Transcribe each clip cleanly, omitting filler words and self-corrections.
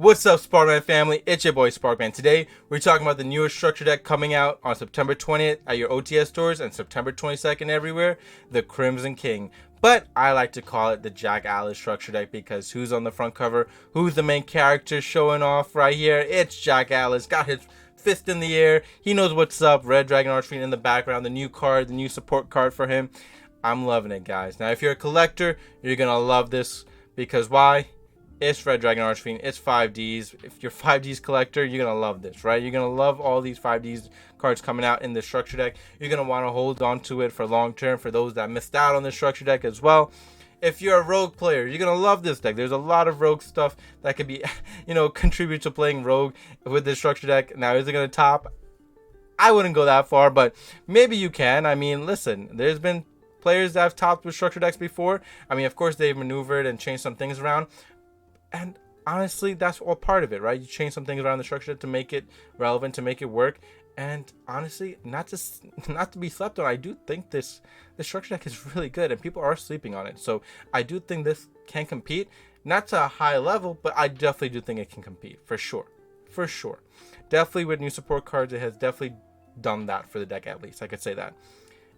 What's up, Sparkman family? It's your boy Sparkman. Today, we're talking about the newest structure deck coming out on September 20th at your OTS stores and September 22nd everywhere, the Crimson King. But I like to call it the Jack Atlas structure deck because who's on the front cover? Who's the main character showing off right here? It's Jack Atlas. Got his fist in the air. He knows what's up. Red Dragon Archfiend in the background. The new card, the new support card for him. I'm loving it, guys. Now, if you're a collector, you're going to love this because why? It's Red Dragon Archfiend. It's 5Ds. If you're 5Ds collector, you're going to love this, right? You're going to love all these 5Ds cards coming out in the structure deck. You're going to want to hold on to it for long term for those that missed out on the structure deck as well. If you're a rogue player, you're going to love this deck. There's a lot of rogue stuff that could be, contribute to playing rogue with this structure deck. Now, is it going to top? I wouldn't go that far, but maybe you can. I mean, listen, there's been players that have topped with structure decks before. I mean, of course, they've maneuvered and changed some things around. And honestly, that's all part of it, right? You change some things around the structure to make it relevant, to make it work. And honestly, not to be slept on, I do think this structure deck is really good, and people are sleeping on it. So I do think this can compete, not to a high level, but I definitely do think it can compete for sure, Definitely with new support cards, it has definitely done that for the deck. At least I could say that.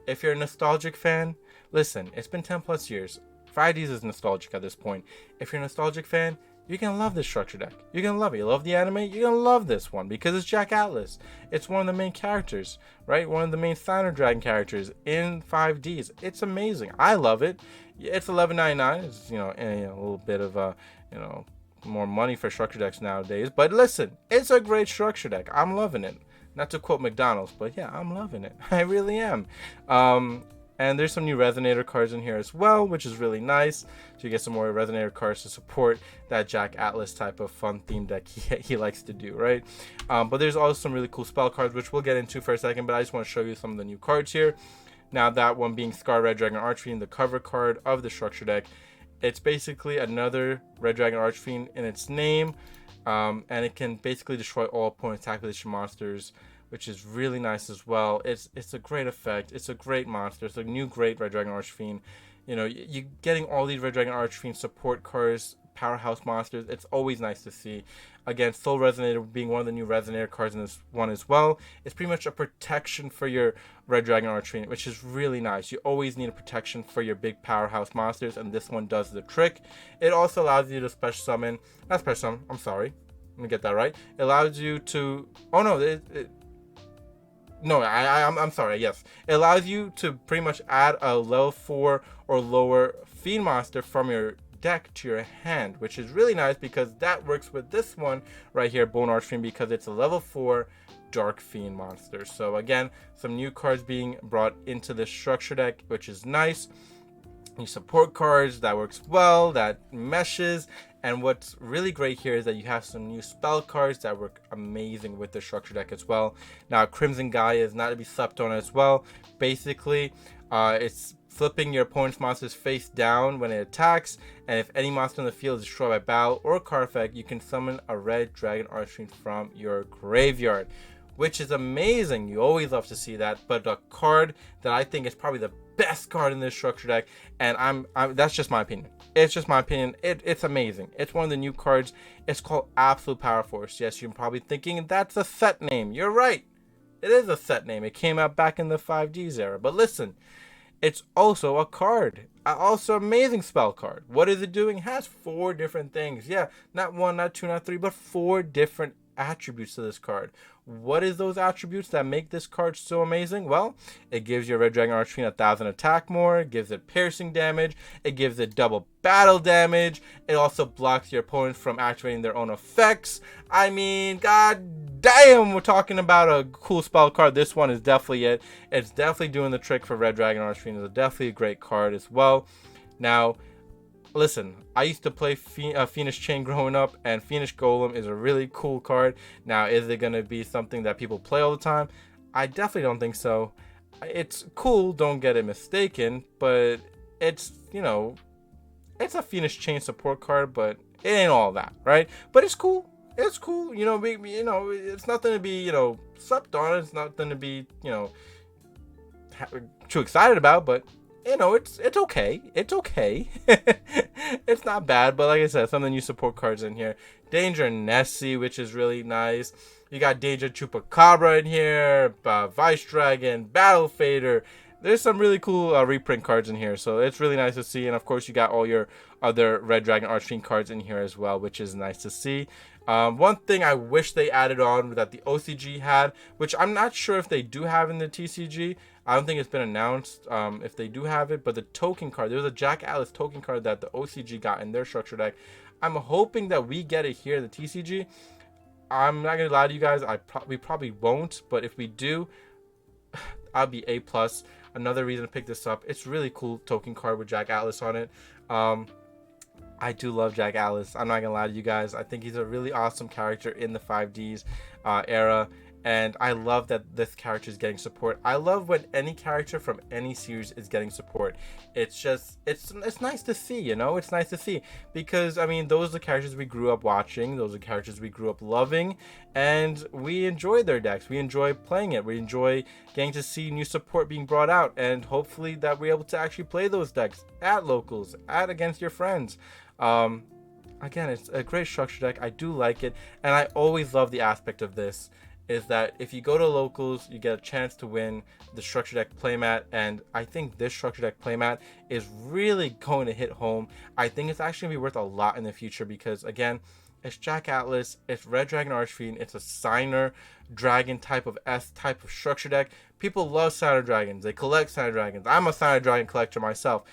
If you're a nostalgic fan, listen, it's been 10 plus years. 5Ds is nostalgic at this point. If you're a nostalgic fan, you're going to love this structure deck. You're going to love it. You love the anime, you're going to love this one because it's Jack Atlas. It's one of the main characters, right? One of the main Thunder Dragon characters in 5Ds. It's amazing. I love it. It's $11.99. It's, a little bit of, more money for structure decks nowadays. But listen, it's a great structure deck. I'm loving it. Not to quote McDonald's, but yeah, I'm loving it. I really am. And there's some new Resonator cards in here as well, which is really nice. So you get some more Resonator cards to support that Jack Atlas type of fun theme deck he likes to do, right? But there's also some really cool spell cards, which we'll get into for a second. But I just want to show you some of the new cards here. Now, that one being Scar Red Dragon Archfiend, the cover card of the structure deck. It's basically another Red Dragon Archfiend in its name. And it can basically destroy all opponent attack position monsters, which is really nice as well. It's a great effect. It's a great monster. It's a new great Red Dragon Archfiend. You're getting all these Red Dragon Archfiend support cards, powerhouse monsters. It's always nice to see. Again, Soul Resonator being one of the new Resonator cards in this one as well. It's pretty much a protection for your Red Dragon Archfiend, which is really nice. You always need a protection for your big powerhouse monsters, and this one does the trick. It also allows you to special summon. Not special summon. I'm sorry. Let me get that right. It allows you to. Oh no. I'm sorry, yes. It allows you to pretty much add a level 4 or lower Fiend monster from your deck to your hand, which is really nice because that works with this one right here, Bone Archfiend, because it's a level 4 Dark Fiend monster. So again, some new cards being brought into the structure deck, which is nice. New support cards, that works well, that meshes. And what's really great here is that you have some new spell cards that work amazing with the structure deck as well. Now, Crimson Gaia is not to be slept on as well. Basically, it's flipping your opponent's monster's face down when it attacks, and if any monster in the field is destroyed by battle or card effect, you can summon a Red Dragon Archfiend from your graveyard, which is amazing. You always love to see that. But a card that I think is probably the best card in this structure deck, and I'm that's just my opinion. It's just my opinion. It's amazing. It's one of the new cards. It's called Absolute Power Force. Yes, you're probably thinking that's a set name. You're right. It is a set name. It came out back in the 5Ds era. But listen, it's also a card. Also amazing spell card. What is it doing? It has 4 different things. Yeah, not 1, not 2, not 3, but 4 different attributes to this card. What is those attributes that make this card so amazing? Well, it gives your Red Dragon Archfiend 1000 attack more, it gives it piercing damage, it gives it double battle damage, it also blocks your opponents from activating their own effects. I mean, god damn, we're talking about a cool spell card. This one is definitely it. It's definitely doing the trick for Red Dragon Archfiend. It's definitely a great card as well. Now, listen, I used to play Fiendish Chain growing up, and Fiendish Golem is a really cool card. Now, is it going to be something that people play all the time? I definitely don't think so. It's cool, don't get it mistaken, but it's, it's a Fiendish Chain support card, but it ain't all that, right? But it's cool. It's cool. It's nothing to be, slept on. It's nothing to be, too excited about, but you know, it's okay. It's okay. It's not bad, but like I said, some of the new support cards in here. Danger Nessie, which is really nice. You got Danger Chupacabra in here, Vice Dragon, Battle Fader. There's some really cool reprint cards in here, so it's really nice to see. And of course, you got all your other Red Dragon Archfiend cards in here as well, which is nice to see. One thing I wish they added on that the OCG had, which I'm not sure if they do have in the TCG. I don't think it's been announced if they do have it, but the token card, there's a Jack Atlas token card that the OCG got in their structure deck. I'm hoping that we get it here in the TCG. I'm not gonna lie to you guys, we probably won't, but if we do, I'll be A+. Another reason to pick this up. It's really cool token card with Jack Atlas on it. I do love Jack Atlas. I'm not gonna lie to you guys. I think he's a really awesome character in the 5Ds era, and I love that this character is getting support. I love when any character from any series is getting support. It's just it's nice to see, you know. It's nice to see because I mean those are the characters we grew up watching. Those are characters we grew up loving, and we enjoy their decks. We enjoy playing it. We enjoy getting to see new support being brought out, and hopefully that we're able to actually play those decks at locals, against your friends. Again, it's a great structure deck. I do like it, and I always love the aspect of this is that if you go to locals, you get a chance to win the structure deck playmat, and I think this structure deck playmat is really going to hit home. I think it's actually going to be worth a lot in the future because, again, it's Jack Atlas, it's Red Dragon Archfiend, it's a Signer Dragon type of structure deck. People love Signer Dragons. They collect Signer Dragons. I'm a Signer Dragon collector myself.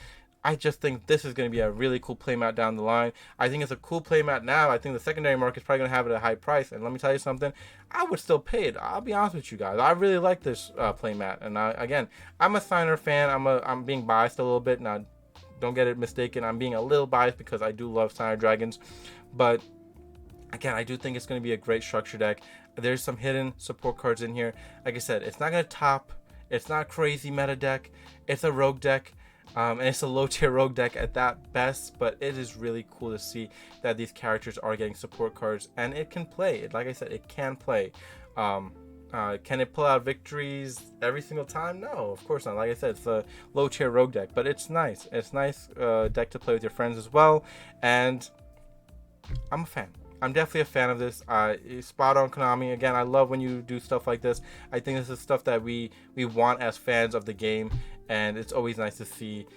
I just think this is going to be a really cool playmat down the line. I think it's a cool playmat now. I think the secondary market is probably going to have it at a high price. And let me tell you something, I would still pay it. I'll be honest with you guys. I really like this playmat. And again, I'm a Signer fan. I'm being biased a little bit. Now, don't get it mistaken. I'm being a little biased because I do love Signer Dragons. But again, I do think it's going to be a great structure deck. There's some hidden support cards in here. Like I said, it's not going to top. It's not crazy meta deck. It's a rogue deck. And it's a low tier rogue deck at that best, but it is really cool to see that these characters are getting support cards and it can play. Like I said, it can play. Can it pull out victories every single time? No, of course not. Like I said, it's a low tier rogue deck, but it's nice. It's nice deck to play with your friends as well, and I'm a fan. I'm definitely a fan of this. Spot on, Konami. Again, I love when you do stuff like this. I think this is stuff that we want as fans of the game, and it's always nice to see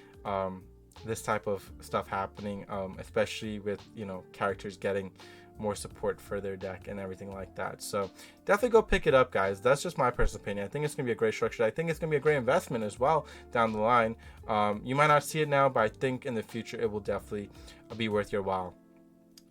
this type of stuff happening, especially with, you know, characters getting more support for their deck and everything like that. So definitely go pick it up, guys. That's just my personal opinion. I think it's gonna be a great structure. I think it's gonna be a great investment as well down the line. You might not see it now, but I think in the future it will definitely be worth your while.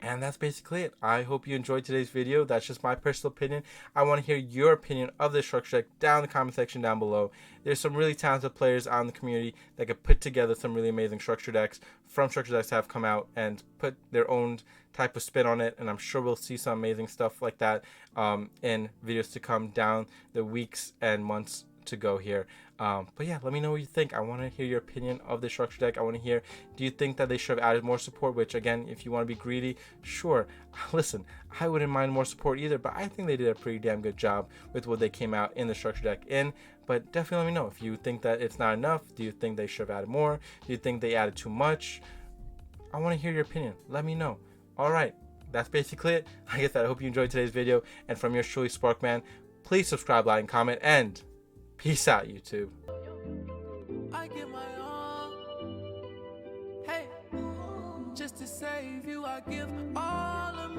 And that's basically it. I hope you enjoyed today's video. That's just my personal opinion. I want to hear your opinion of this structure deck down in the comment section down below. There's some really talented players out in the community that could put together some really amazing structure decks from structure decks that have come out and put their own type of spin on it. And I'm sure we'll see some amazing stuff like that in videos to come down the weeks and months to go here. But yeah, let me know what you think. I want to hear your opinion of the structure deck. I want to hear, do you think that they should have added more support? Which, again, if you want to be greedy, sure. Listen, I wouldn't mind more support either, but I think they did a pretty damn good job with what they came out in the structure deck in. But definitely let me know if you think that it's not enough. Do you think they should have added more? Do you think they added too much? I want to hear your opinion. Let me know. All right, that's basically it. Like I said, I hope you enjoyed today's video. And from yours truly, Sparkman, please subscribe, like, and comment, and peace out, YouTube. I give my all, hey, just to save you, I give all of me.